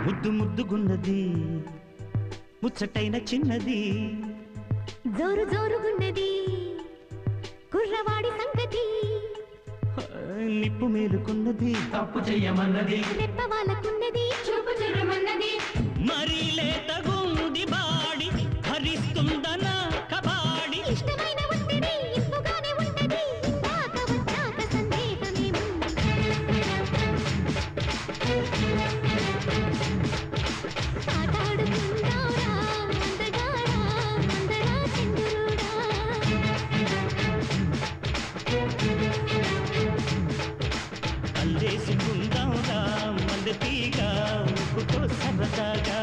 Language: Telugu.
ముద్దు ముద్దుగున్నది ముచ్చటైన చిన్నది జోరు జోరుగున్నది కుర్రవాడి సంగతి నిప్పు మేలుకున్నది తప్పు చెయ్యమన్నది రెప్ప వాళ్ళకున్నది చూపు చుర్రమన్నది మరీ లేతగుంది బాడి భరిస్తుందన కబాడి ఇష్టమైన ఒత్తిడి ఇంపుగానే ఉంటది ఇందాక వచ్చాక సందేహమేముంది ఆటాడుకుందాంరా అందగాడా అందరా సింధురుడా అల్లేసుకుందాంరా మల్లె తీగ ఉప్పుతో సరదాగా